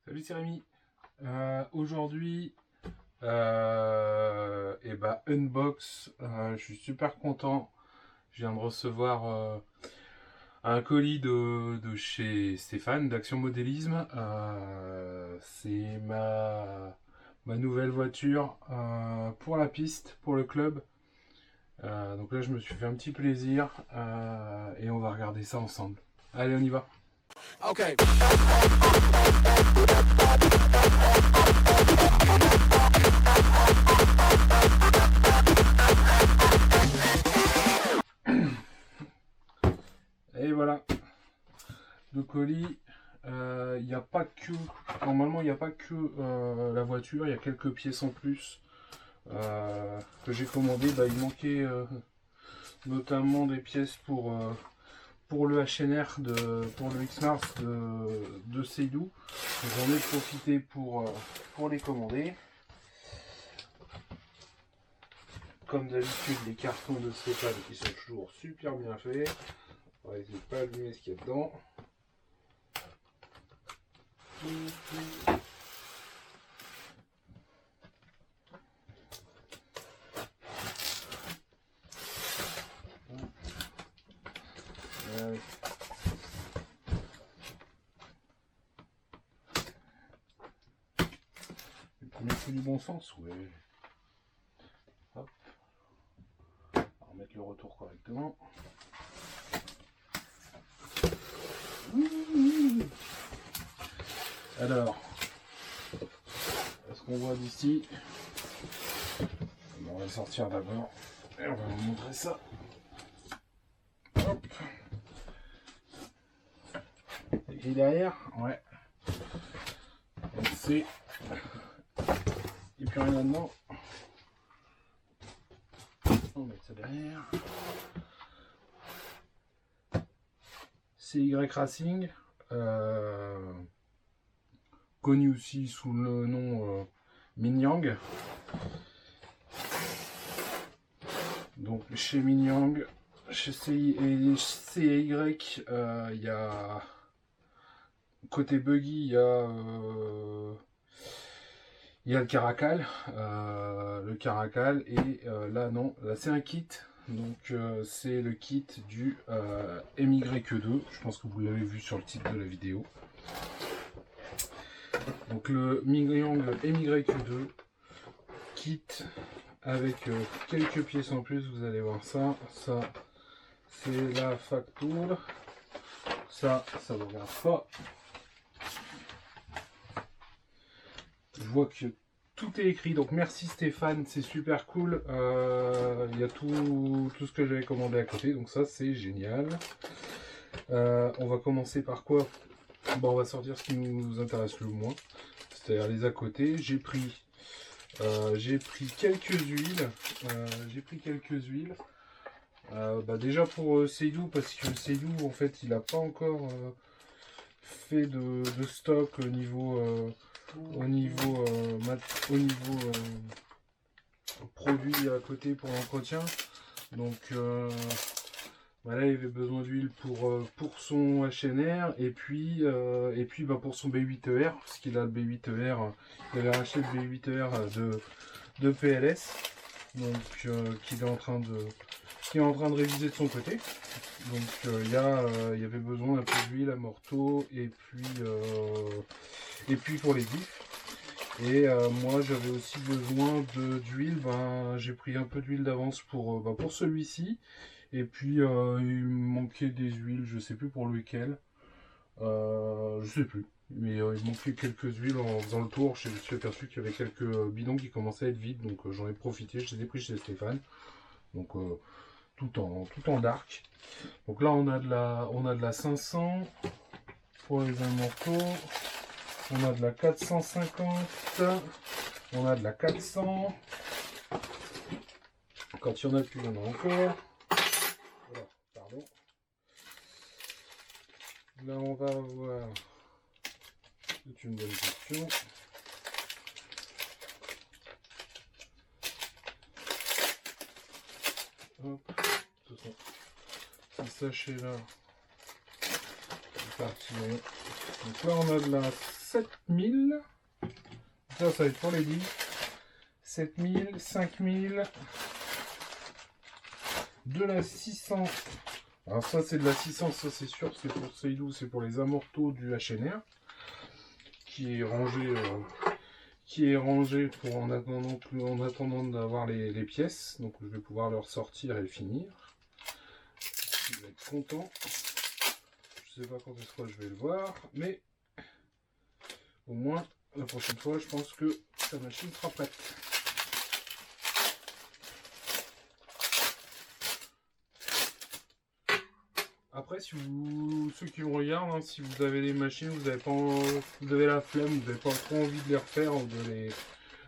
Salut, c'est Rémi. Aujourd'hui, unbox. Je suis super content. Je viens de recevoir un colis de chez Stéphane d'Action Modélisme. C'est ma nouvelle voiture pour la piste, pour le club. Donc là, je me suis fait un petit plaisir et on va regarder ça ensemble. Allez, on y va. Okay. Et voilà, le colis. Il n'y a pas que, normalement, il n'y a pas que la voiture, il y a quelques pièces en plus que j'ai commandé. Il manquait notamment des pièces pour le HNR, pour le X-Mars de Seydou. J'en ai profité pour les commander. Comme d'habitude, les cartons de Stéphane qui sont toujours super bien faits. On va essayer de pas allumer ce qu'il y a dedans. Le premier coup du bon sens, ouais. Hop. On va remettre le retour correctement. Alors, ce qu'on voit d'ici, on va le sortir d'abord et on va vous montrer ça. Hop. Et derrière, ouais. C'est. Il n'y a plus rien là-dedans. On va mettre ça derrière. CY Racing. Connu aussi sous le nom Minyang. Donc chez Minyang, chez CY, il y a côté buggy, il y a le Caracal, et là non, là c'est un kit. Donc c'est le kit du MY2. Je pense que vous l'avez vu sur le titre de la vidéo. Donc le Minyang MY2 kit avec quelques pièces en plus. Vous allez voir ça. Ça c'est la facture. Ça vous regarde pas. Je vois que tout est écrit, donc merci Stéphane, c'est super cool. Il y a tout ce que j'avais commandé à côté, donc ça c'est génial. On va commencer par quoi? Bon, on va sortir ce qui nous intéresse le moins, c'est-à-dire les à côté. J'ai pris quelques huiles. Déjà pour Seydou, parce que Seydou en fait il n'a pas encore fait de stock au niveau produit à côté pour l'entretien. Donc là il avait besoin d'huile pour son HNR et puis pour son B8ER, parce qu'il a le B8ER, il avait racheté le B8ER de PLS, donc qu'il est en train de réviser de son côté. Donc il y avait besoin d'un peu d'huile à morteau et puis pour les diffs. Et moi j'avais aussi besoin d'huile. J'ai pris un peu d'huile d'avance pour celui-ci. Et puis il me manquait des huiles, je sais plus pour lequel. Je sais plus. Mais il manquait quelques huiles en faisant le tour. Je me suis aperçu qu'il y avait quelques bidons qui commençaient à être vides. Donc j'en ai profité, je les ai pris chez Stéphane. Donc tout en dark. Donc là on a de la 500 pour les morceaux. On a de la 450, on a de la 400. Quand il y en a plus, il y en a encore. Voilà, pardon. Là, on va avoir. C'est une bonne question. Hop, ce sachet là. C'est parti. Donc là, on a de la 7000. Ça va être pour les livres. 7000, 5000. De la 600. Alors ça c'est de la 600, ça c'est sûr, c'est pour Seydou, c'est pour les amortos du HNR. Qui est rangé pour en attendant d'avoir les pièces. Donc je vais pouvoir le ressortir et le finir. Il va être content. Je sais pas quand est-ce que je vais le voir, mais au moins la prochaine fois je pense que la machine sera prête. Après, si ceux qui me regardent, hein, si vous avez des machines, vous avez la flemme, vous n'avez pas trop envie de les refaire ou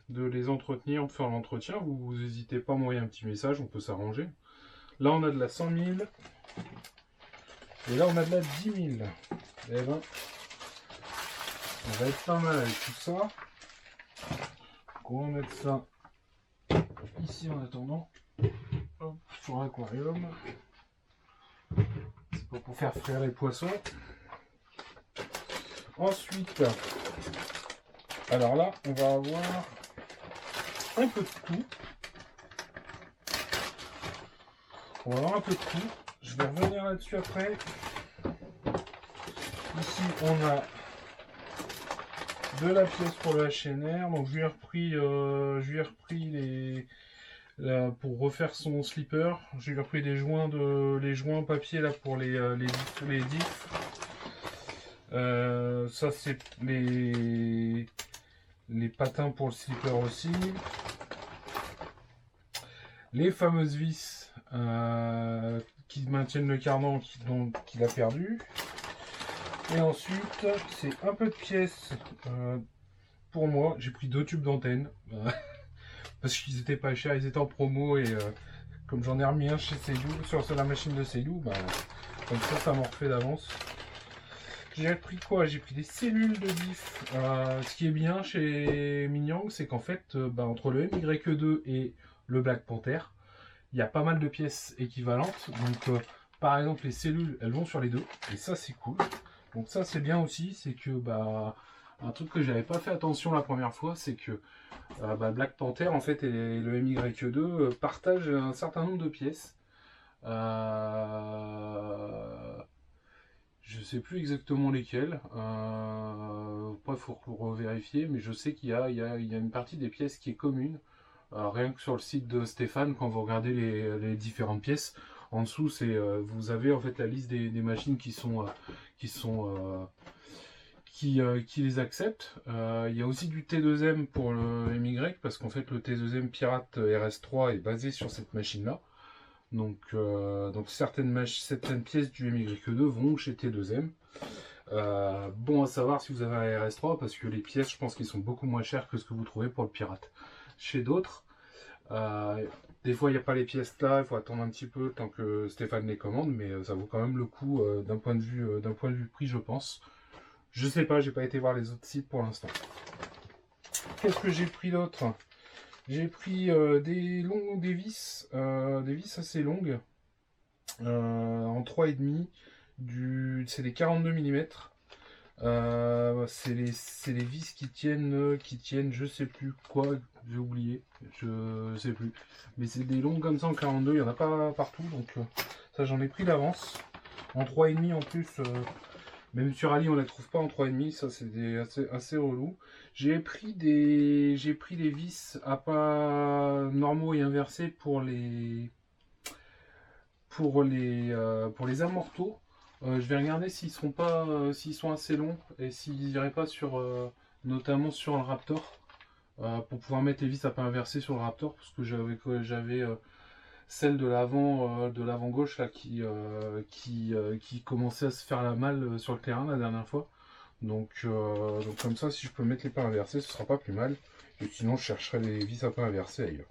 de les entretenir, de faire l'entretien, vous n'hésitez pas à m'envoyer un petit message, on peut s'arranger. Là, on a de la 100 000. Et là, on a de la 10 000. Eh ben, on va être pas mal avec tout ça. Donc, on va mettre ça ici en attendant. Hop, sur l'aquarium. C'est pas pour faire frire les poissons. Ensuite, alors là, on va avoir un peu de tout. On va avoir un peu de tout. Je vais revenir là-dessus après. Ici, on a de la pièce pour le HNR. Donc, je lui ai repris pour refaire son slipper. Je lui ai repris les joints papier là pour les diffs. Ça, c'est les patins pour le slipper aussi. Les fameuses vis qui maintiennent le cardan qu'il a perdu. Et ensuite, c'est un peu de pièces pour moi. J'ai pris 2 tubes d'antenne parce qu'ils étaient pas chers, ils étaient en promo et comme j'en ai remis un chez Seydou, sur la machine de Seydou, bah, comme ça m'en refait d'avance. J'ai pris quoi? J'ai pris des cellules de diff. Ce qui est bien chez Mingyang, c'est qu'en fait, entre le MY2 et le Black Panther, il y a pas mal de pièces équivalentes. Donc, par exemple, les cellules, elles vont sur les deux. Et ça, c'est cool. Donc ça, c'est bien aussi. C'est que, un truc que j'avais pas fait attention la première fois, c'est que Black Panther, en fait, et le MY2 partagent un certain nombre de pièces. Je sais plus exactement lesquelles. Après, il faut revérifier, mais je sais qu'il y a une partie des pièces qui est commune. Rien que sur le site de Stéphane, quand vous regardez les différentes pièces, en dessous, vous avez en fait la liste des machines qui les acceptent. Il y a aussi du T2M pour le MY, parce qu'en fait le T2M Pirate RS3 est basé sur cette machine-là. Donc certaines pièces du MY2 vont chez T2M. Bon à savoir si vous avez un RS3, parce que les pièces, je pense qu'ils sont beaucoup moins chères que ce que vous trouvez pour le Pirate. Chez d'autres, des fois il n'y a pas les pièces là, il faut attendre un petit peu tant que Stéphane les commande, mais ça vaut quand même le coup d'un point de vue prix, je pense. Je sais pas, j'ai pas été voir les autres sites pour l'instant. Qu'est-ce que j'ai pris d'autre? J'ai pris des vis assez longues, en 3,5, c'est des 42 mm. C'est les vis qui tiennent, je sais plus quoi, j'ai oublié, je sais plus. Mais c'est des longues comme ça en 42, il n'y en a pas partout, donc ça j'en ai pris d'avance. En 3,5 en plus, même sur Ali on ne la trouve pas en 3,5, ça c'est assez relou. J'ai pris des vis à pas normaux et inversés pour les amortos. Je vais regarder s'ils sont assez longs et s'ils iraient pas notamment sur le Raptor, pour pouvoir mettre les vis à pas inversées sur le Raptor, parce que j'avais celle de l'avant gauche là qui commençait à se faire la malle sur le terrain la dernière fois. Donc comme ça, si je peux mettre les pas inversés, ce sera pas plus mal. Et sinon, je chercherai les vis à pas inversées ailleurs.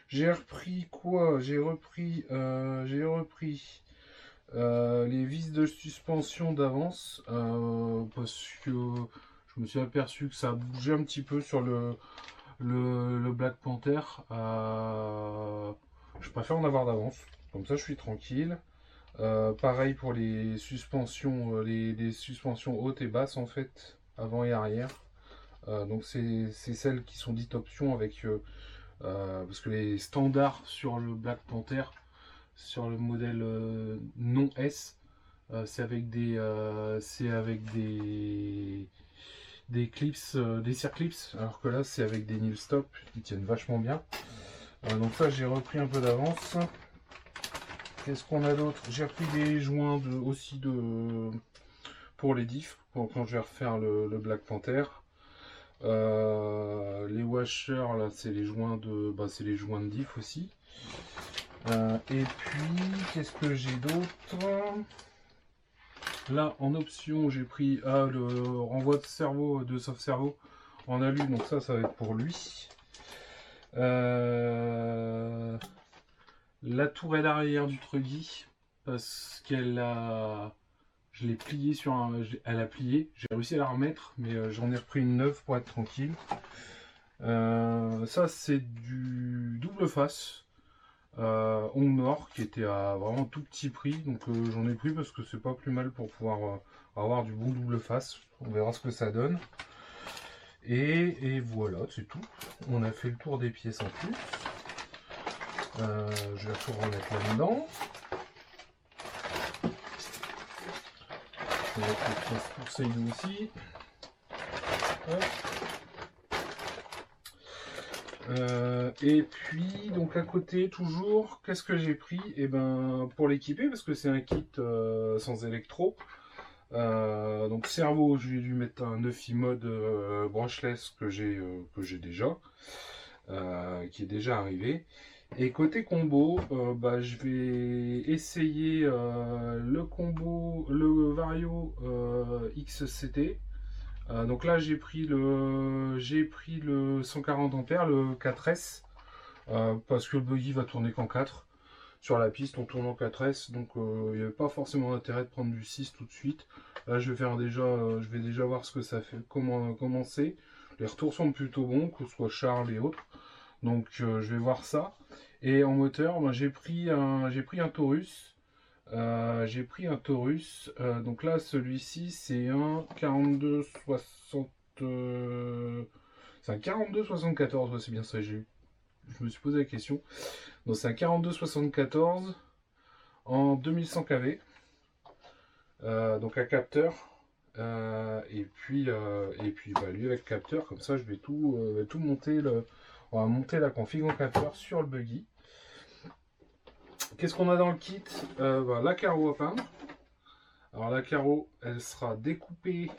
J'ai repris quoi? J'ai repris les vis de suspension d'avance, parce que je me suis aperçu que ça bougeait un petit peu sur le Black Panther. Je préfère en avoir d'avance, comme ça je suis tranquille. Pareil pour les suspensions, les suspensions hautes et basses en fait. avant et arrière. Donc c'est celles qui sont dites options avec parce que les standards sur le Black Panther, sur le modèle non S, c'est avec des clips, des circlips, alors que là c'est avec des nil stop, ils tiennent vachement bien. Donc ça j'ai repris un peu d'avance. Qu'est-ce qu'on a d'autre? J'ai repris des joints aussi pour les diffs, quand je vais refaire le Black Panther. Les washers là c'est les joints de diff aussi. Et puis qu'est-ce que j'ai d'autre? Là en option j'ai pris le renvoi de cerveau de soft cerveau en alu, donc ça va être pour lui. La tourelle arrière du Truggy, parce qu'elle a, je l'ai pliée elle a plié, j'ai réussi à la remettre, mais j'en ai repris une neuve pour être tranquille. Ça c'est du double face Hong Nord qui était à vraiment tout petit prix, donc j'en ai pris parce que c'est pas plus mal pour pouvoir avoir du bon double face. On verra ce que ça donne. Et voilà, c'est tout. On a fait le tour des pièces en plus. Je vais tout remettre là-dedans. Je vais mettre les pièces pour Seydou aussi. Et puis donc à côté toujours, qu'est-ce que j'ai pris? Et ben pour l'équiper, parce que c'est un kit sans électro. Donc cerveau, je vais lui mettre un Neufy mode brushless que j'ai déjà, qui est déjà arrivé. Et côté combo, je vais essayer le Vario XCT. Donc là j'ai pris le 140 ampères, le 4S, parce que le buggy va tourner qu'en 4. Sur la piste on tourne en 4S, donc il n'y avait pas forcément d'intérêt de prendre du 6 tout de suite. Là je vais déjà voir ce que ça fait, comment c'est. Les retours sont plutôt bons, que ce soit Charles et autres. Donc je vais voir ça. Et en moteur, j'ai pris un Taurus. Donc là, celui-ci, c'est un 42-60. C'est un 42-74, ouais, c'est bien ça. Je me suis posé la question. Donc c'est un 42-74 en 2100 kV. Donc un capteur. Et puis lui avec capteur, comme ça je vais tout monter. On va monter la config en capteur sur le buggy. Qu'est-ce qu'on a dans le kit? La carreau à peindre. Alors la carreau, elle sera découpée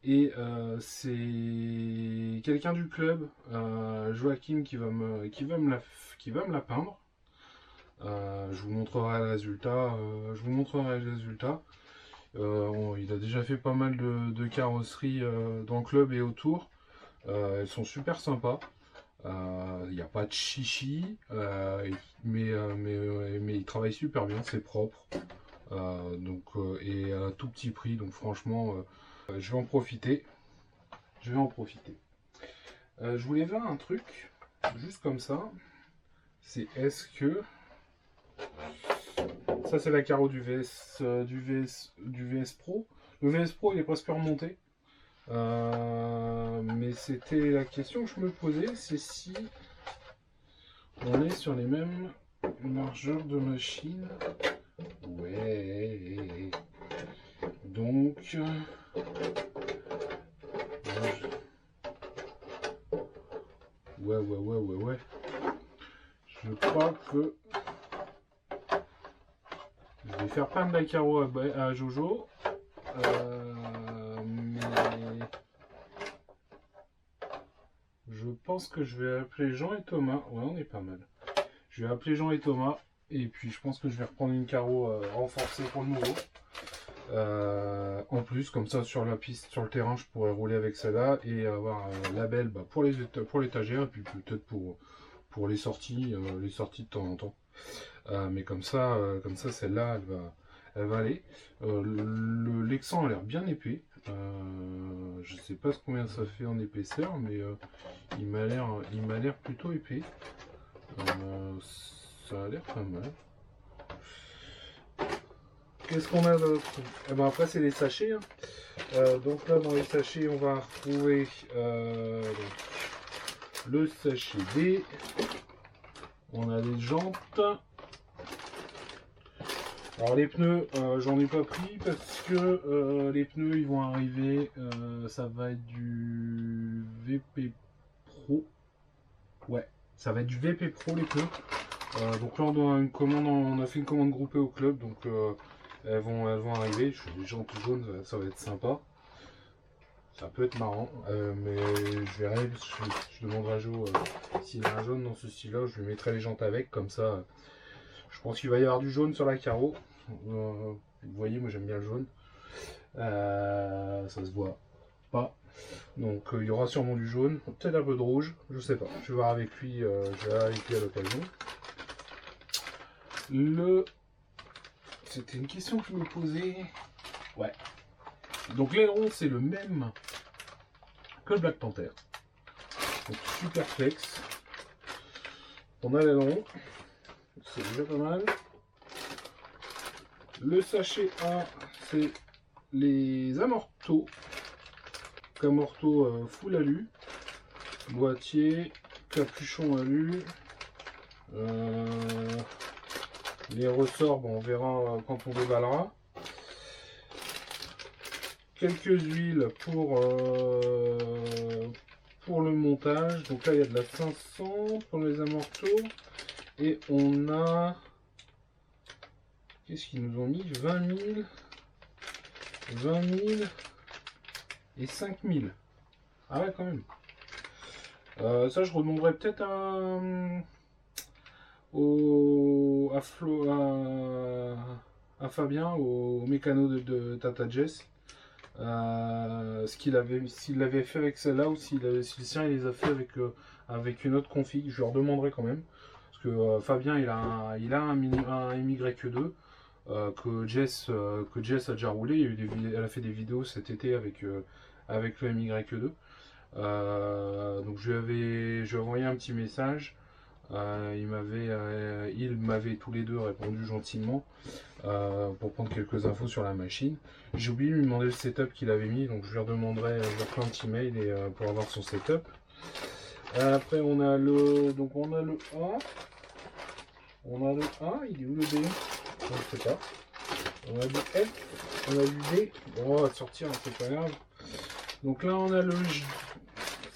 et c'est quelqu'un du club, Joachim, qui va me la peindre. Je vous montrerai le résultat. Il a déjà fait pas mal de carrosseries dans le club et autour. Elles sont super sympas. Il n'y a pas de chichi, mais il travaille super bien, c'est propre. Et à un tout petit prix, donc franchement, je vais en profiter. Je voulais voir un truc, juste comme ça. C'est est-ce que ça c'est la carreau du VS Pro. Le VS Pro il est presque remonté. Mais c'était la question que je me posais, c'est si on est sur les mêmes largeurs de machine. Ouais. Donc ouais. Je crois que je vais faire peindre la carreau à Jojo. Mais je pense que je vais appeler Jean et Thomas. Ouais, on est pas mal. Je vais appeler Jean et Thomas. Et puis je pense que je vais reprendre une carreau renforcée pour le nouveau. En plus, comme ça sur la piste, sur le terrain, je pourrais rouler avec celle-là et avoir un label pour l'étagère et puis peut-être pour les sorties de temps en temps. Mais comme ça celle-là, elle va aller. L'exan a l'air bien épais. Je sais pas combien ça fait en épaisseur, mais il m'a l'air plutôt épais. Ça a l'air pas mal. Qu'est-ce qu'on a d'autre? Eh ben après c'est les sachets. Hein. Donc là dans les sachets on va retrouver le sachet D. On a les jantes. Alors les pneus, j'en ai pas pris parce que les pneus ils vont arriver, ça va être du VP Pro. Ouais, ça va être du VP Pro les pneus. Donc là on a fait une commande groupée au club, donc elles vont arriver. Les jantes jaunes, ça va être sympa. Ça peut être marrant, mais je verrai, je demanderai à Jo s'il y a un jaune dans ce style-là, je lui mettrai les jantes avec, comme ça. Je pense qu'il va y avoir du jaune sur la carreau. Vous voyez, moi j'aime bien le jaune. Ça se voit pas. Donc il y aura sûrement du jaune, peut-être un peu de rouge, je sais pas. Je vais voir avec lui, à l'occasion. C'était une question que je me posais. Ouais. Donc l'aileron c'est le même que le Black Panther. Donc super flex. On a l'aileron. C'est déjà pas mal. Le sachet A, c'est les amortos. Amortos full alu. Boîtier, capuchon alu. Les ressorts, bon, on verra quand on déballera. Quelques huiles pour le montage. Donc là, il y a de la 500 pour les amortos. Et on a... Qu'est-ce qu'ils nous ont mis? 20 000. 20 000 et 5 000. Ah ouais, quand même. Ça, je redemanderai peut-être à Fabien, au mécano de Tata Jess. S'il l'avait fait avec celle-là ou si le sien il les a fait avec une autre config, je leur demanderai quand même. Parce que Fabien il a un MY2 que Jess a déjà roulé. Elle a fait des vidéos cet été avec le MY2. Donc je lui ai envoyé un petit message. Ils m'avaient tous les deux répondu gentiment pour prendre quelques infos sur la machine. J'ai oublié de lui demander le setup qu'il avait mis, donc je lui redemanderai, je lui ferai un petit mail pour avoir son setup. Après on a le A. On a le A, il est où le B? Je ne sais pas. On a le F, on a le D. Bon, on va sortir, c'est pas grave. Donc là on a le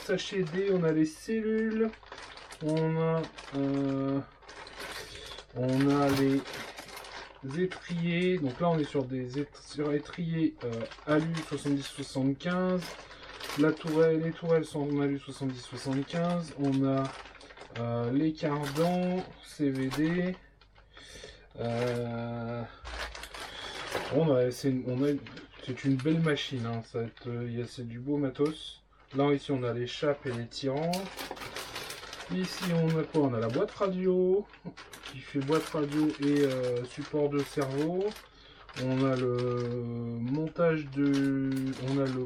sachet D, on a les cellules. On a les étriers. Donc là on est sur des étriers alu 70-75. Les tourelles sont en alu 70-75. On a les cardans CVD. C'est une belle machine. Hein. C'est du beau matos. Là ici on a les chapes et les tirants. Ici on a quoi? On a la boîte radio qui fait boîte radio et support de cerveau. On a le montage on a le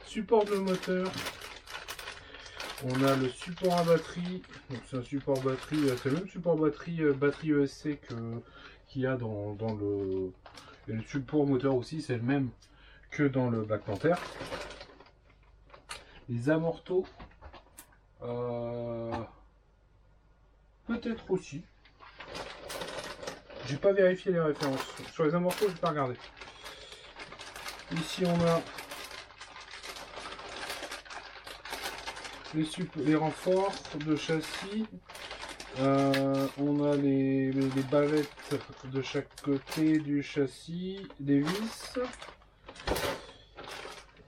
support de moteur. On a le support à batterie. Donc c'est un support batterie, c'est le même support batterie ESC qu'il y a dans le. Et le support moteur aussi, c'est le même que dans le Black Panther. Les amortos. Peut-être aussi. J'ai pas vérifié les références. Sur les amortos, j'ai pas regardé. Ici, on a les renforts de châssis. On a les barrettes de chaque côté du châssis, des vis.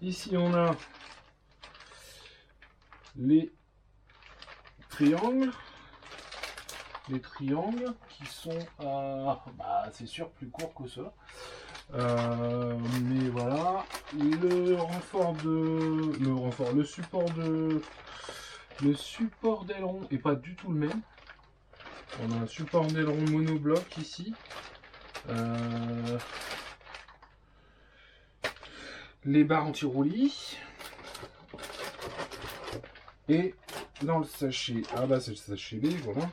Ici, on a les triangles. Les triangles qui sont c'est sûr plus court que ça. Mais voilà. Le support d'aileron est pas du tout le même. On a un support d'aileron monobloc ici. Les barres anti-roulis. Et dans le sachet, c'est le sachet B, voilà.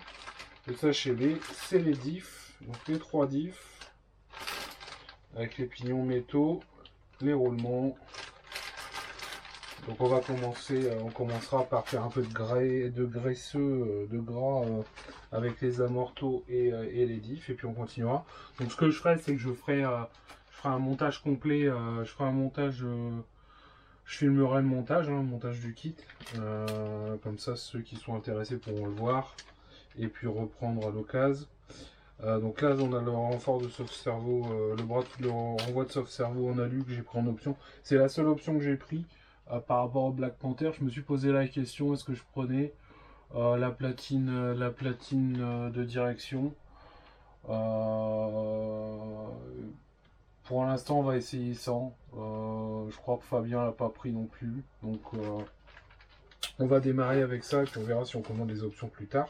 Le sachet B, c'est les diffs, donc les 3 diffs. avec les pignons métaux, les roulements. Donc on va commencer, on commencera par faire un peu de graisseux, de gras avec les amortos et les diffs, et puis on continuera. Donc ce que je ferai, c'est que je ferai un montage complet, je ferai un montage, je filmerai le montage, le montage du kit, comme ça ceux qui sont intéressés pourront le voir, et puis reprendre à l'occasion. Donc là on a le renfort de soft servo, le renvoi de soft servo en alu que j'ai pris en option. C'est la seule option que j'ai pris. Par rapport au Black Panther, je me suis posé la question, est-ce que je prenais la platine de direction. Pour l'instant on va essayer sans. Je crois que Fabien l'a pas pris non plus, donc on va démarrer avec ça et puis on verra si on commande les options plus tard.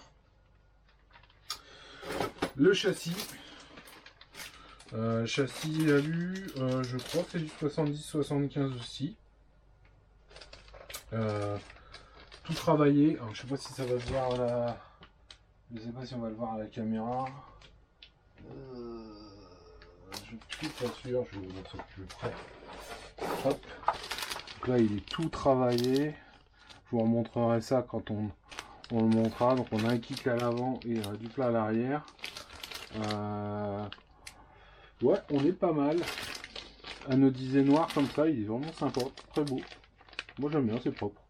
Le châssis. Châssis alu, je crois que c'est du 70-75 aussi. Tout travaillé. Alors, je sais pas si ça va se voir là. Je sais pas si on va le voir à la caméra. Je suis pas sûr. Je vais vous montrer plus près. Hop. Donc là, il est tout travaillé. Je vous remontrerai ça quand on le montrera. Donc on a un kick à l'avant et du plat à l'arrière. Ouais, on est pas mal. Anodisé noir comme ça, il est vraiment sympa, très beau. Moi j'aime bien, c'est propre.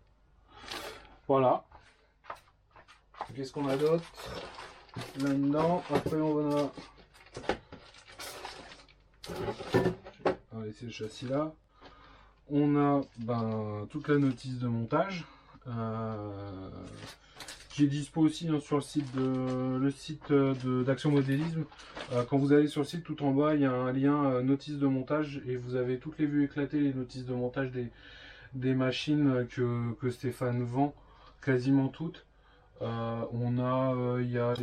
Voilà. Qu'est-ce qu'on a d'autre là-dedans? Après on va laisser le châssis là. On a toute la notice de montage qui est dispo aussi sur le site d'Action Modélisme. Quand vous allez sur le site, tout en bas il y a un lien notice de montage et vous avez toutes les vues éclatées, les notices de montage des machines que Stéphane vend, quasiment toutes. Il y a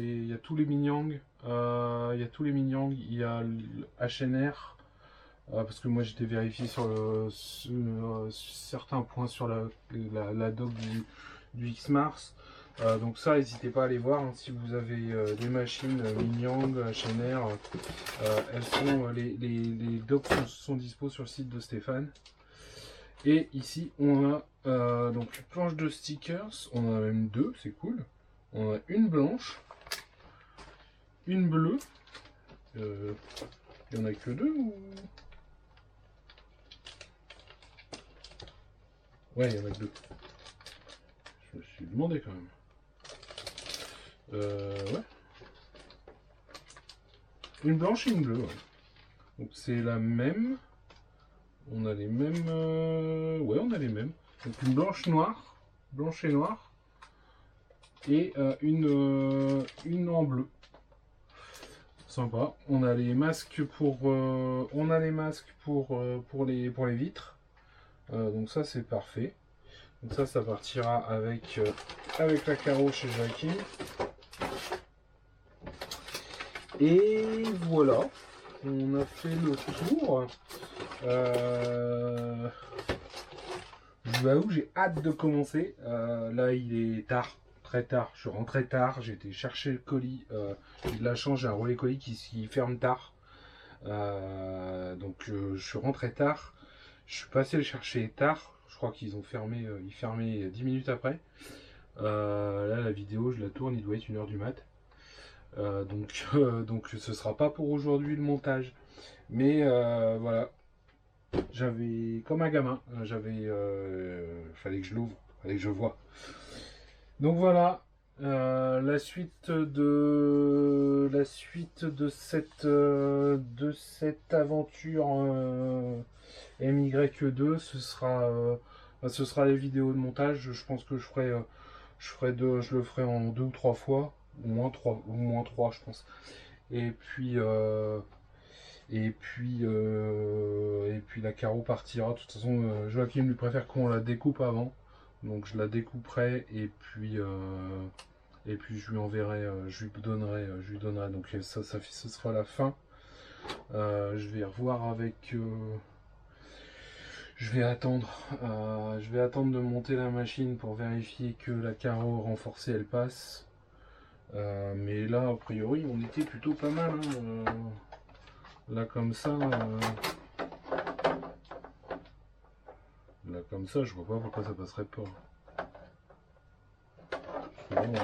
tous les Mingyang, il y a tous les Mingyang, il y a le HNR, parce que moi j'étais vérifié sur certains points sur la doc du X-Mars. Donc ça, n'hésitez pas à aller voir, hein, si vous avez des machines Mingyang, HNR, les docs sont dispo sur le site de Stéphane. Et ici on a donc une planche de stickers, on en a même deux, c'est cool. On a une blanche, une bleue. Il y en a que deux ou... Ouais, il y en a que deux. Je me suis demandé quand même. Ouais. Une blanche et une bleue, ouais. Donc c'est la même. On a les mêmes... Ouais, on a les mêmes. Donc une blanche noire, blanche et noire. Et une en bleu. Sympa. On a les masques pour les vitres. Donc ça c'est parfait. Donc ça partira avec la carreau chez Jackie. Et voilà, on a fait le tour. Je vous avoue, j'ai hâte de commencer. Là il est tard, très tard. Je suis rentré tard, j'ai été chercher le colis. J'ai de la chance, j'ai un relais colis qui ferme tard. Donc je suis rentré tard. Je suis passé le chercher tard. Je crois qu'ils ont fermé, ils fermaient 10 minutes après. Là la vidéo, je la tourne, il doit être 1h du mat. Donc ce sera pas pour aujourd'hui le montage. Mais voilà. J'avais, comme un gamin, fallait que je l'ouvre, fallait que je vois. Donc voilà, la suite de cette aventure MY2, ce sera les vidéos de montage. Je pense que je le ferai en 2 ou 3 fois, au moins 3 je pense. Et puis la carreau partira. De toute façon, Joachim lui préfère qu'on la découpe avant. Donc je la découperai et puis je lui enverrai, je lui donnerai. Donc ça ce sera la fin. Je vais revoir avec. Je vais attendre de monter la machine pour vérifier que la carreau renforcée elle passe. Mais là, a priori, on était plutôt pas mal. Hein. Là comme ça, je vois pas pourquoi ça passerait pas. Bon, on va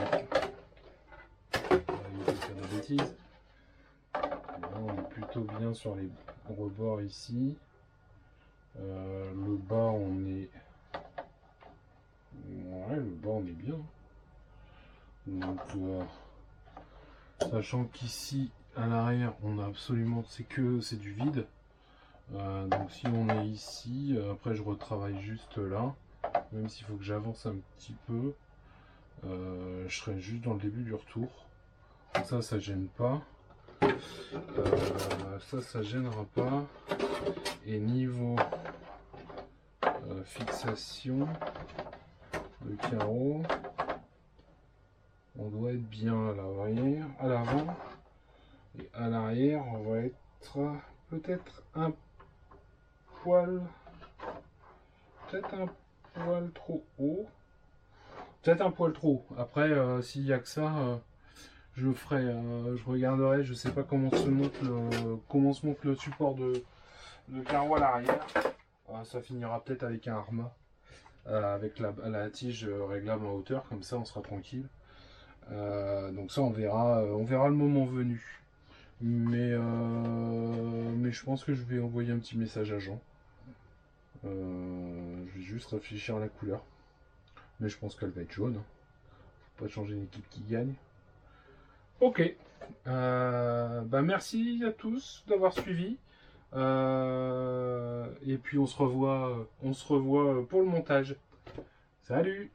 éviter de faire des bêtises. Là, on est plutôt bien sur les rebords ici. Le bas, on est... Ouais, le bas, on est bien. Donc, sachant qu'ici, à l'arrière, on a absolument... C'est du vide. Donc si on est ici, après je retravaille juste là. Même s'il faut que j'avance un petit peu. Je serai juste dans le début du retour. Ça gêne pas. Ça gênera pas. Et niveau fixation de carreau, on doit être bien à l'arrière, à l'avant. Et à l'arrière, on va être peut-être un poil trop haut. Peut-être un poil trop haut. Après, s'il n'y a que ça, je regarderai, je sais pas comment se monte le support de carreau à l'arrière. Ça finira peut-être avec un Arma, avec la tige réglable en hauteur, comme ça on sera tranquille. Donc ça on verra le moment venu. Mais je pense que je vais envoyer un petit message à Jean. Je vais juste réfléchir à la couleur. Mais je pense qu'elle va être jaune. Faut pas changer une équipe qui gagne. Ok. Merci à tous d'avoir suivi. Et puis on se revoit pour le montage. Salut!